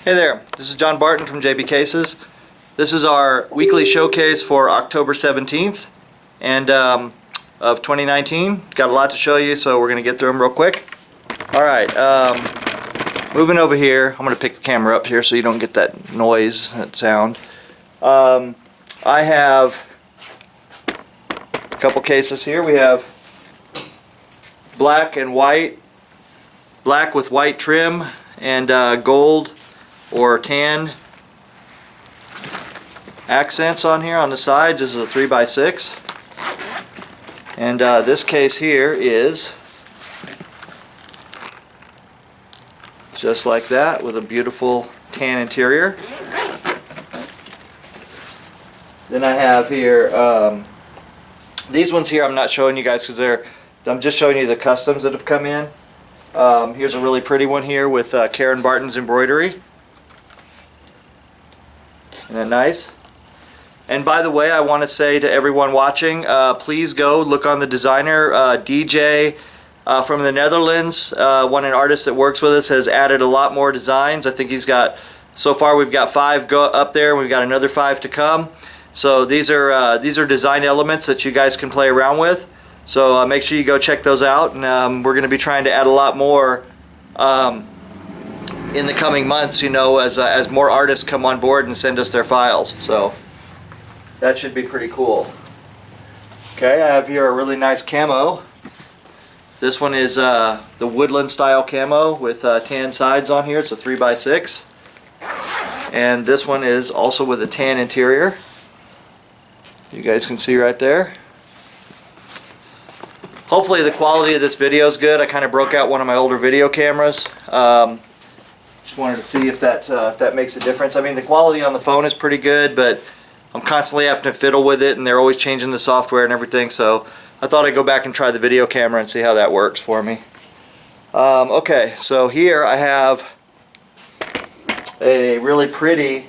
Hey there, this is John Barton from JB Cases. This is our weekly showcase for October 17th and of 2019. Got a lot to show you, so we're going to get through them real quick. Alright, moving over here, I'm going to pick the camera up here so you don't get that noise, that sound. I have a couple cases here. We have black and white, black with white trim, and gold or tan accents on here on the sides. This is a 3x6, and this case here is just like that with a beautiful tan interior. Then I have here these ones here. I'm not showing you guys because I'm just showing you the customs that have come in. Here's a really pretty one here with Karen Barton's embroidery. Isn't that nice? And by the way, I want to say to everyone watching, please go look on the designer. DJ from the Netherlands, an artist that works with us, has added a lot more designs. I think he's got, so far we've got 5 up there, and we've got another 5 to come. So these are design elements that you guys can play around with. So make sure you go check those out, and we're going to be trying to add a lot more in the coming months, you know, as more artists come on board and send us their files. So that should be pretty cool. Okay, I have here a really nice camo. This one is the woodland style camo with tan sides on here. It's a 3x6. And this one is also with a tan interior. You guys can see right there. Hopefully the quality of this video is good. I kind of broke out one of my older video cameras. Just wanted to see if that makes a difference. I mean, the quality on the phone is pretty good, but I'm constantly having to fiddle with it, and they're always changing the software and everything, so I thought I'd go back and try the video camera and see how that works for me. Okay, so here I have a really pretty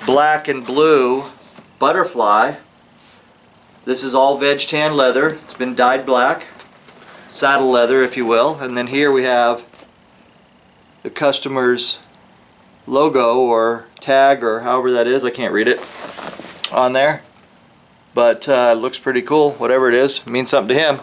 black and blue butterfly. This is all veg tan leather. It's been dyed black, saddle leather if you will. And then here we have the customer's logo or tag or however that is, I can't read it, on there. But it looks pretty cool, whatever it is. It means something to him.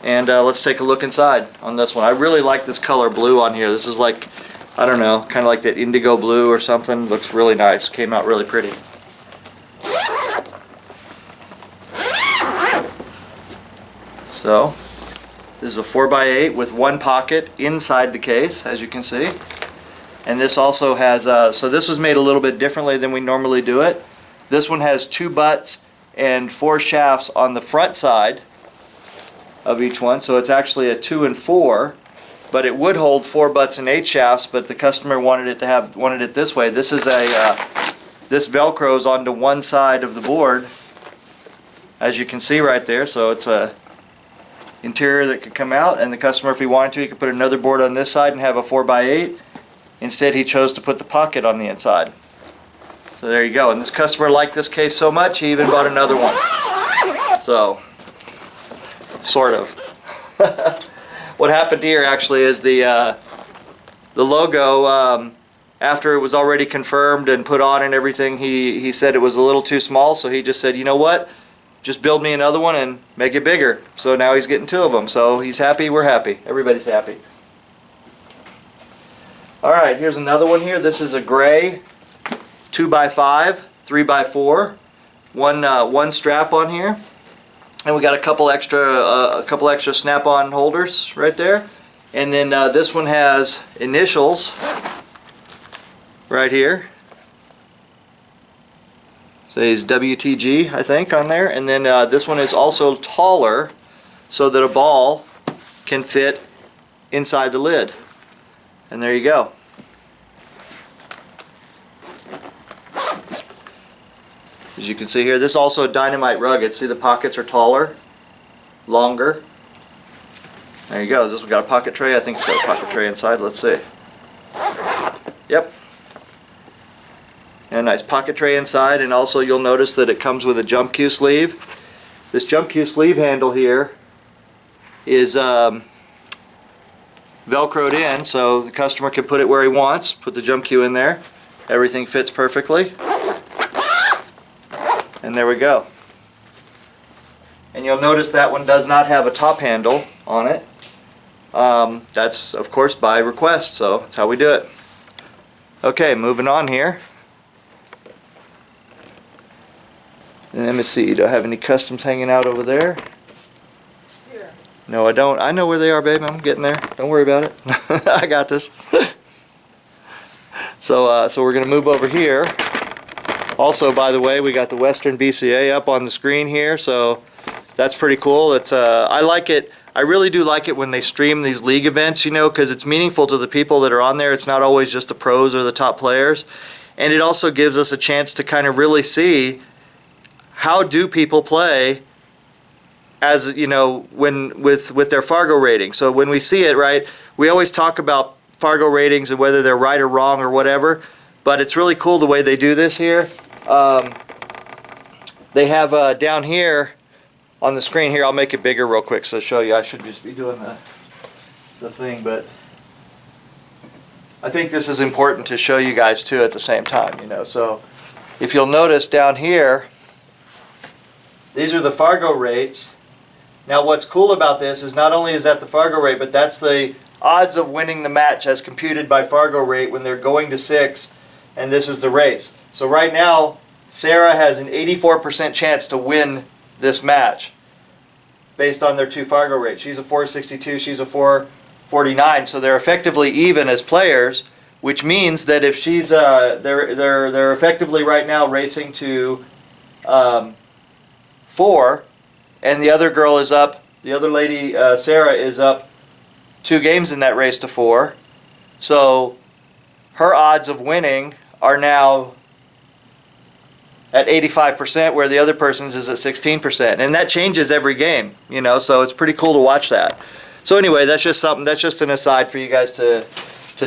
And let's take a look inside on this one. I really like this color blue on here. This is like, I don't know, kind of like that indigo blue or something. Looks really nice. Came out really pretty. So this is a 4x8 with one pocket inside the case, as you can see. And this also has, so this was made a little bit differently than we normally do it. This one has 2 butts and 4 shafts on the front side of each one. So it's actually a 2 and 4, but it would hold 4 butts and 8 shafts, but the customer wanted it this way. This is this Velcros onto one side of the board, as you can see right there. So it's a interior that could come out, and the customer, if he wanted to, he could put another board on this side and have a 4x8. Instead, he chose to put the pocket on the inside. So there you go. And this customer liked this case so much, he even bought another one. So, sort of. What happened here actually is the logo, after it was already confirmed and put on and everything, he said it was a little too small, so he just said, you know what? Just build me another one and make it bigger. So now he's getting 2 of them. So he's happy, we're happy. Everybody's happy. Alright, here's another one here. This is a gray 2x5, 3x4. One strap on here. And we got a couple extra snap-on holders right there. And then this one has initials right here. Says WTG, I think, on there. And then this one is also taller so that a ball can fit inside the lid. And there you go. As you can see here, this is also a dynamite rugged. See, the pockets are taller, longer. There you go. This one got a pocket tray. I think it's got a pocket tray inside. Let's see. Yep. And a nice pocket tray inside, and also you'll notice that it comes with a jump cue sleeve. This jump cue sleeve handle here is Velcroed in, so the customer can put it where he wants, put the jump cue in there. Everything fits perfectly. And there we go. And you'll notice that one does not have a top handle on it. That's, of course, by request, so that's how we do it. Okay, moving on here. And let me see, do I have any customs hanging out over there? Here. No, I don't. I know where they are, babe. I'm getting there. Don't worry about it. I got this. So we're going to move over here. Also, by the way, we got the Western BCA up on the screen here, so that's pretty cool. It's I like it. I really do like it when they stream these league events, you know, because it's meaningful to the people that are on there. It's not always just the pros or the top players. And it also gives us a chance to kind of really see how do people play as, you know, when with their Fargo rating. So when we see it, right, we always talk about Fargo ratings and whether they're right or wrong or whatever, but it's really cool the way they do this here. They have down here on the screen here, I'll make it bigger real quick so I'll show you. I should just be doing the thing, but I think this is important to show you guys too at the same time, you know. So if you'll notice down here, these are the Fargo rates. Now what's cool about this is not only is that the Fargo rate, but that's the odds of winning the match as computed by Fargo rate when they're going to 6, and this is the race. So right now, Sarah has an 84% chance to win this match based on their 2 Fargo rates. She's a 462, she's a 449, so they're effectively even as players, which means that if she's they're effectively right now racing to 4, and the other girl is up, the other lady, Sarah, is up 2 games in that race to 4. So her odds of winning are now at 85%, where the other person's is at 16%. And that changes every game, you know, so it's pretty cool to watch that. So anyway, that's just something, that's just an aside for you guys to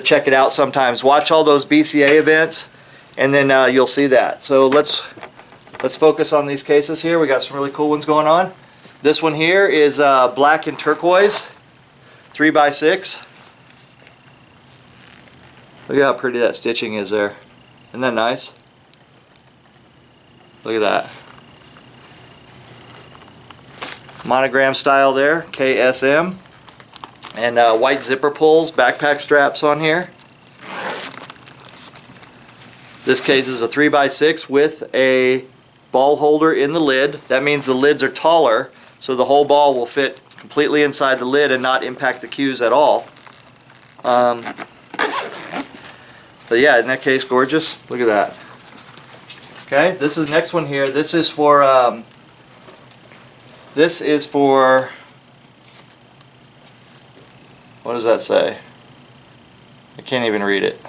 check it out sometimes. Watch all those BCA events, and then you'll see that. So let's focus on these cases here. We got some really cool ones going on. This one here is black and turquoise, 3x6. Look at how pretty that stitching is there. Isn't that nice? Look at that. Monogram style there, KSM. And white zipper pulls, backpack straps on here. This case is a 3x6 with a ball holder in the lid. That means the lids are taller, so the whole ball will fit completely inside the lid and not impact the cues at all. But yeah, in that case, gorgeous. Look at that. Okay, this is next one here. This is for what does that say? I can't even read it.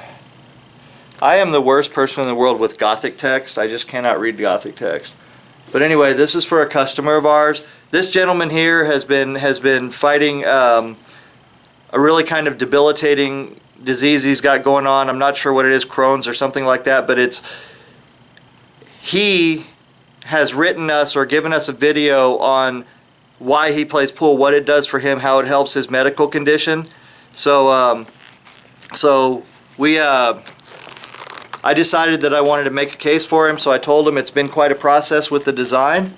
I am the worst person in the world with Gothic text. I just cannot read Gothic text. But anyway, this is for a customer of ours. This gentleman here has been fighting a really kind of debilitating disease he's got going on. I'm not sure what it is, Crohn's or something like that, but he has written us or given us a video on why he plays pool, what it does for him, how it helps his medical condition. So I decided that I wanted to make a case for him, so I told him it's been quite a process with the design,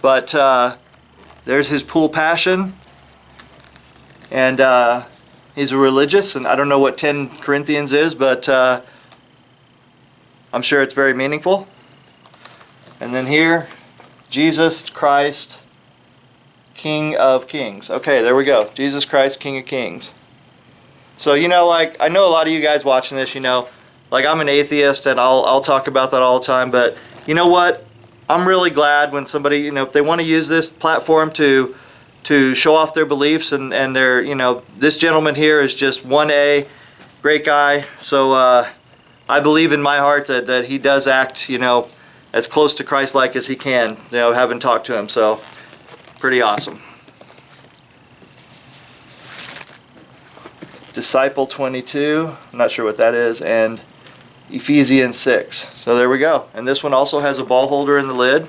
but there's his pool passion, and he's a religious, and I don't know what 10 Corinthians is, but I'm sure it's very meaningful. And then here, Jesus Christ, King of Kings. Okay, there we go. Jesus Christ, King of Kings. So, you know, like, I know a lot of you guys watching this, you know, like, I'm an atheist, and I'll talk about that all the time, but you know what? I'm really glad when somebody, you know, if they want to use this platform to show off their beliefs, and their, you know, this gentleman here is just 1A, great guy. So I believe in my heart that he does act, you know, as close to Christ-like as he can, you know, having talked to him. So pretty awesome. Disciple 22, I'm not sure what that is, and Ephesians 6. So there we go. And this one also has a ball holder in the lid.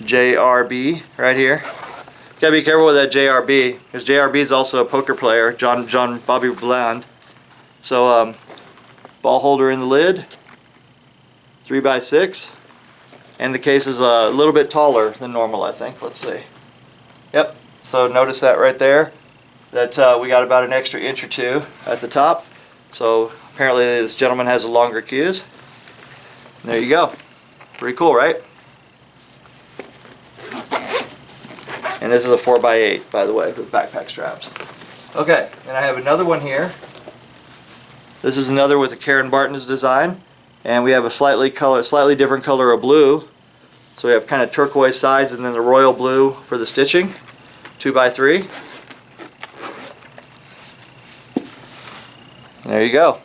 JRB right here. Gotta be careful with that JRB, because JRB is also a poker player, John Bobby Bland. So ball holder in the lid, 3x6, and the case is a little bit taller than normal, I think. Let's see. Yep. So notice that right there, that we got about an extra inch or two at the top. So apparently this gentleman has a longer cues. There you go. Pretty cool, right? And this is a 4x8, by the way, with backpack straps. Okay, and I have another one here. This is another with a Karen Barton's design, and we have a slightly different color of blue. So we have kind of turquoise sides and then the royal blue for the stitching. 2x3. There you go.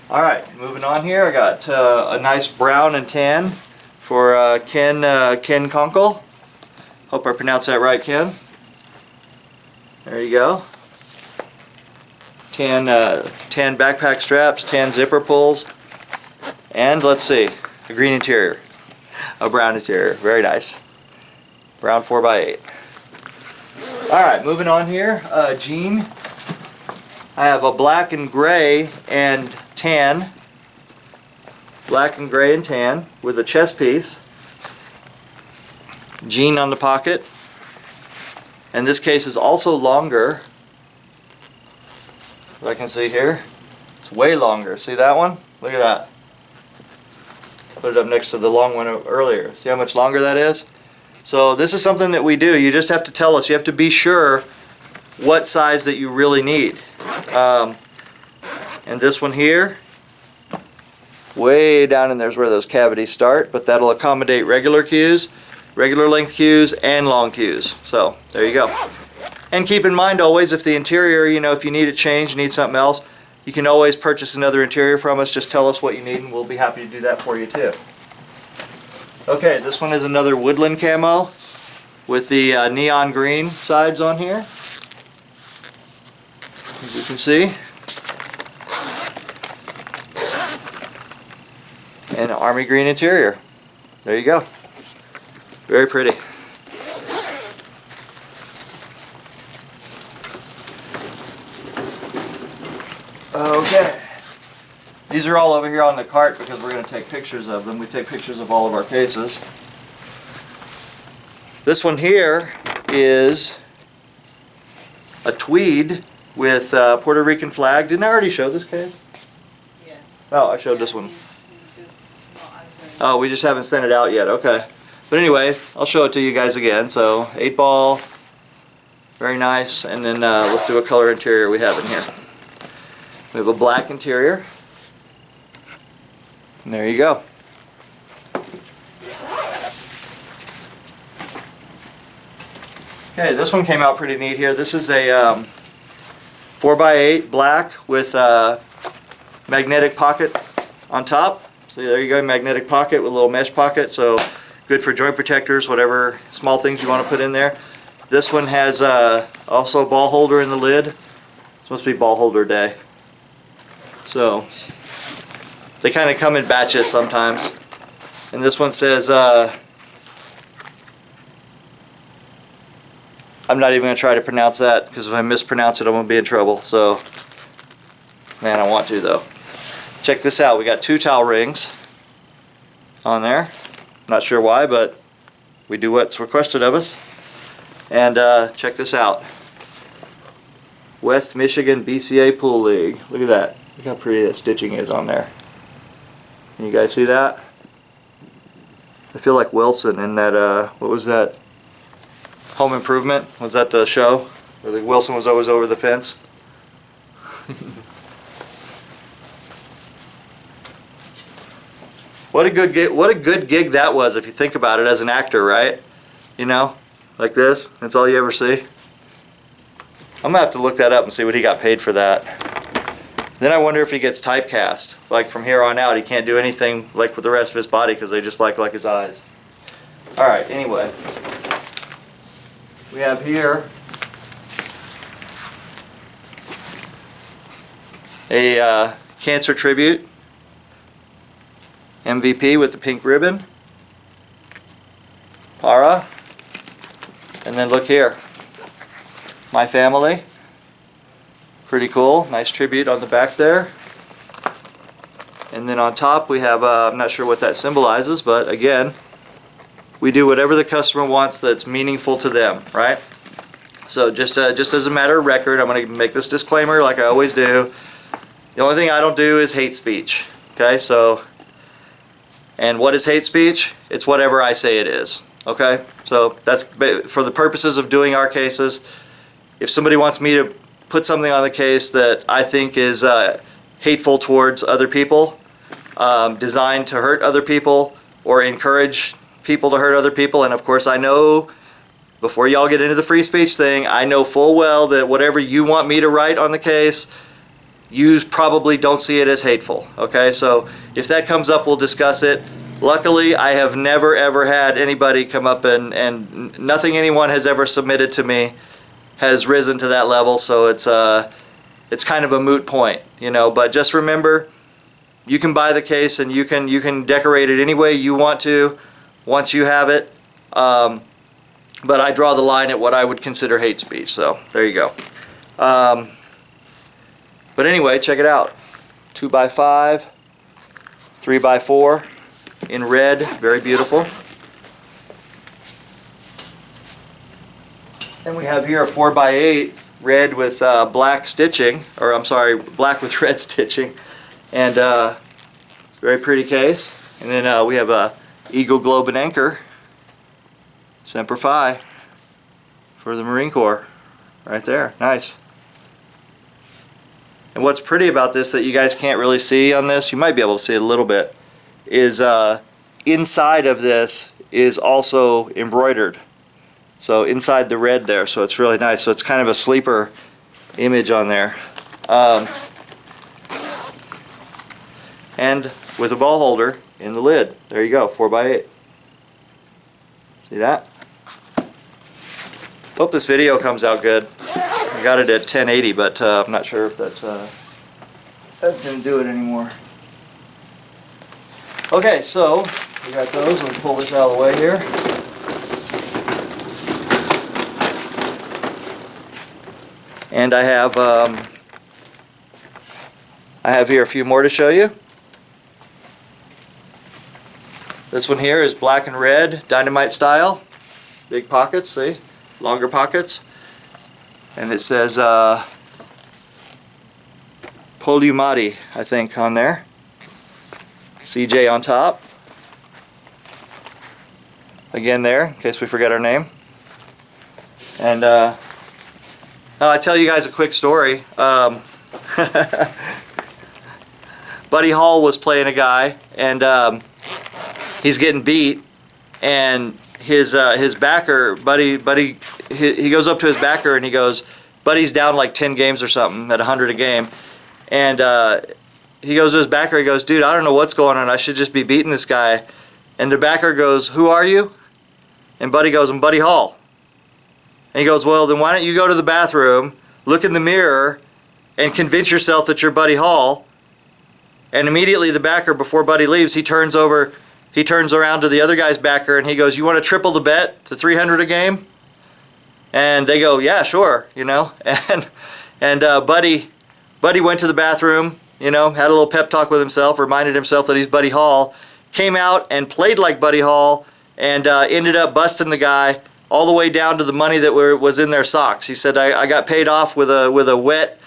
Alright, moving on here, I got a nice brown and tan for Ken Conkle. Hope I pronounced that right, Ken. There you go. Tan backpack straps, tan zipper pulls, and let's see, a green interior, a brown interior, very nice. Brown 4x8. Alright, moving on here, jean. I have a black and gray and tan. Black and gray and tan with a chest piece. Jean on the pocket. And this case is also longer. As I can see here. It's way longer. See that one? Look at that. Put it up next to the long one earlier. See how much longer that is? So this is something that we do. You just have to tell us. You have to be sure what size that you really need. And this one here, way down in there's where those cavities start, but that'll accommodate regular cues, regular length cues, and long cues. So there you go. And keep in mind always, if the interior, you know, if you need it changed, need something else, you can always purchase another interior from us. Just tell us what you need and we'll be happy to do that for you too. Okay, this one is another woodland camo with the neon green sides on here. As you can see. And an army green interior. There you go. Very pretty. Okay. These are all over here on the cart because we're going to take pictures of them. We take pictures of all of our cases. This one here is a tweed with Puerto Rican flag. Didn't I already show this case? Yes. Oh, I showed this one. You just not answering. Oh, we just haven't sent it out yet. Okay. But anyway, I'll show it to you guys again. So 8-ball, very nice. And then let's see what color interior we have in here. We have a black interior. And there you go. Okay, this one came out pretty neat here. This is a 4x8 black with a magnetic pocket on top. So there you go, magnetic pocket with a little mesh pocket. So good for joint protectors, whatever small things you want to put in there. This one has also a ball holder in the lid. It's supposed to be ball holder day. So they kind of come in batches sometimes. And this one says, I'm not even going to try to pronounce that because if I mispronounce it I'm going to be in trouble. So, man, I want to though. Check this out. We got 2 towel rings on there. Not sure why, but we do what's requested of us. And check this out. West Michigan BCA Pool League. Look at that. Look how pretty that stitching is on there. Can you guys see that? I feel like Wilson in that, what was that? Home Improvement? Was that the show? Where Wilson was always over the fence? What a good gig that was if you think about it as an actor, right? You know? Like this. That's all you ever see. I'm gonna have to look that up and see what he got paid for that. Then I wonder if he gets typecast. Like from here on out he can't do anything like with the rest of his body because they just like his eyes. Alright, anyway. We have here a cancer tribute MVP with the pink ribbon. Para. And then look here. My family. Pretty cool. Nice tribute on the back there. And then on top we have, I'm not sure what that symbolizes, but again, we do whatever the customer wants that's meaningful to them, right? So just as a matter of record, I'm going to make this disclaimer like I always do. The only thing I don't do is hate speech. Okay, so, and what is hate speech? It's whatever I say it is. Okay, so that's for the purposes of doing our cases. If somebody wants me to put something on the case that I think is hateful towards other people, designed to hurt other people or encourage people to hurt other people, and of course I know, before y'all get into the free speech thing, I know full well that whatever you want me to write on the case, you probably don't see it as hateful. Okay, so if that comes up, we'll discuss it. Luckily, I have never ever had anybody come up and nothing anyone has ever submitted to me has risen to that level, so it's kind of a moot point, you know. But just remember, you can buy the case and you can decorate it any way you want to once you have it. But I draw the line at what I would consider hate speech, so there you go. But anyway, check it out. 2x5, 3x4 in red, very beautiful. Then we have here a 4x8 red with black stitching, or I'm sorry, black with red stitching, and very pretty case. And then we have a Eagle Globe and Anchor, Semper Fi, for the Marine Corps, right there, nice. And what's pretty about this that you guys can't really see on this, you might be able to see it a little bit, is inside of this is also embroidered. So inside the red there, so it's really nice. So it's kind of a sleeper image on there. And with a ball holder in the lid. There you go, 4x8. See that? Hope this video comes out good. I got it at 1080, but I'm not sure if that's going to do it anymore. Okay, so we got those. Let's pull this out of the way here. And I have here a few more to show you. This one here is black and red, dynamite style. Big pockets, see? Longer pockets. And it says Polumati, I think, on there. CJ on top. Again there, in case we forget our name. And I'll tell you guys a quick story. Buddy Hall was playing a guy, and he's getting beat, and his backer, Buddy, he goes up to his backer and he goes, Buddy's down like 10 games or something at 100 a game, and he goes to his backer, he goes, dude, I don't know what's going on, I should just be beating this guy. And the backer goes, who are you? And Buddy goes, I'm Buddy Hall. And he goes, well, then why don't you go to the bathroom, look in the mirror, and convince yourself that you're Buddy Hall. And immediately the backer, before Buddy leaves, he turns around to the other guy's backer and he goes, you want to triple the bet to 300 a game? And they go, yeah, sure, you know. And Buddy went to the bathroom, you know, had a little pep talk with himself, reminded himself that he's Buddy Hall, came out and played like Buddy Hall, and ended up busting the guy all the way down to the money that was in their socks. He said, I got paid off with a wet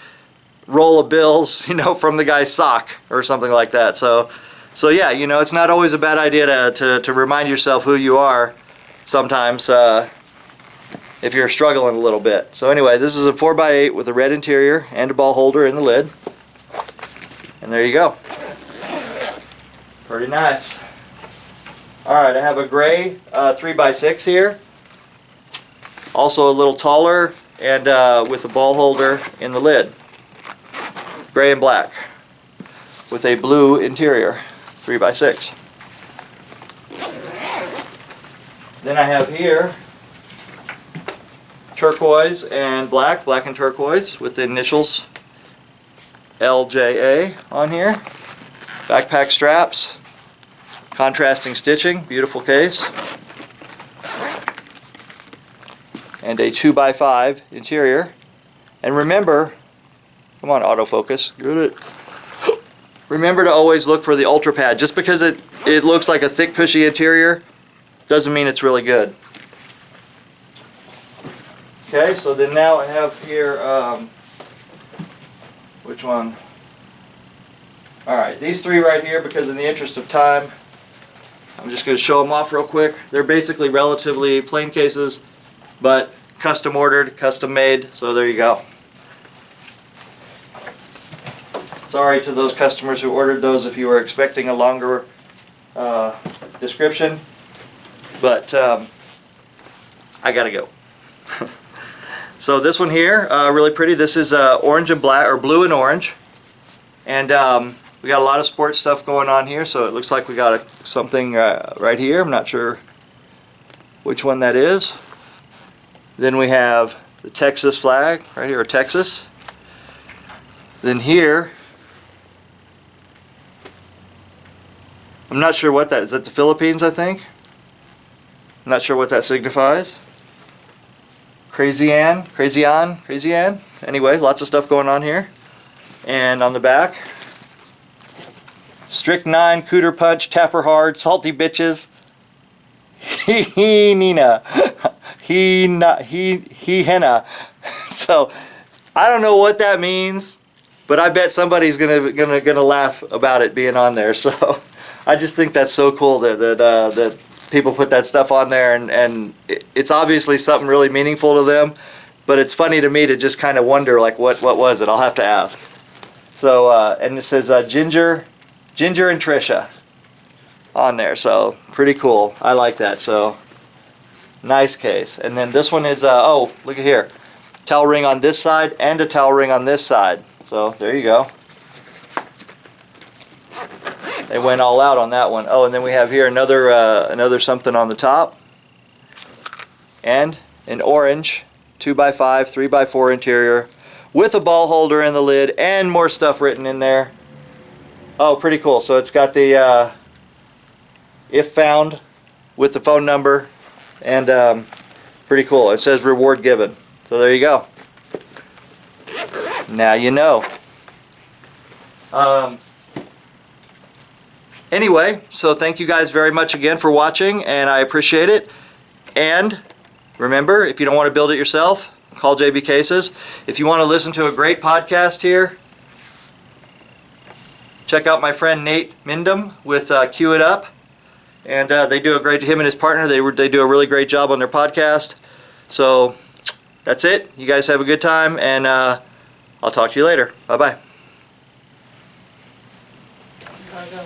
roll of bills, you know, from the guy's sock or something like that. So yeah, you know, it's not always a bad idea to remind yourself who you are sometimes if you're struggling a little bit. So anyway, this is a 4x8 with a red interior and a ball holder in the lid. And there you go. Pretty nice. Alright, I have a gray 3x6 here. Also a little taller and with a ball holder in the lid. Gray and black. With a blue interior. 3x6. Then I have here turquoise and black and turquoise with the initials LJA on here. Backpack straps, contrasting stitching, beautiful case. and a 2x5 interior. And remember, come on autofocus, get it. Remember to always look for the ultra pad. Just because it looks like a thick cushy interior doesn't mean it's really good. Okay, so then now I have here, which one? Alright, these three right here, because in the interest of time, I'm just going to show them off real quick. They're basically relatively plain cases, but custom ordered, custom made, so there you go. Sorry to those customers who ordered those if you were expecting a longer description, but I gotta go. So this one here, really pretty. This is orange and black, or blue and orange, and we got a lot of sports stuff going on here. So it looks like we got something right here. I'm not sure which one that is. Then we have the Texas flag right here, or Texas. Then here, I'm not sure what that is. Is that the Philippines, I think? I'm not sure what that signifies. Crazy Ann. Anyway, lots of stuff going on here. And on the back, Strict 9, Cooter Punch, Tapper Hard, Salty Bitches, he Nina, he henna. So I don't know what that means, but I bet somebody's gonna laugh about it being on there. So I just think that's so cool that people put that stuff on there, and it's obviously something really meaningful to them, but it's funny to me to just kind of wonder, like, what was it? I'll have to ask. So and it says Ginger and Trisha on there, so pretty cool. I like that. So nice case. And then this one is oh, look at here, towel ring on this side and a towel ring on this side. So there you go. They went all out on that one. Oh, and then we have here another something on the top, and an orange 2x5, 3x4 interior with a ball holder in the lid and more stuff written in there. Oh, pretty cool. So it's got the if found with the phone number, and pretty cool. It says reward given. So there you go. Now you know. Anyway, so thank you guys very much again for watching, and I appreciate it. And remember, if you don't want to build it yourself, call JB Cases. If you want to listen to a great podcast here, check out my friend Nate Mindham with Cue It Up. And they do a great, him and his partner, they do a really great job on their podcast. So that's it. You guys have a good time, and I'll talk to you later. Bye-bye. Fargo.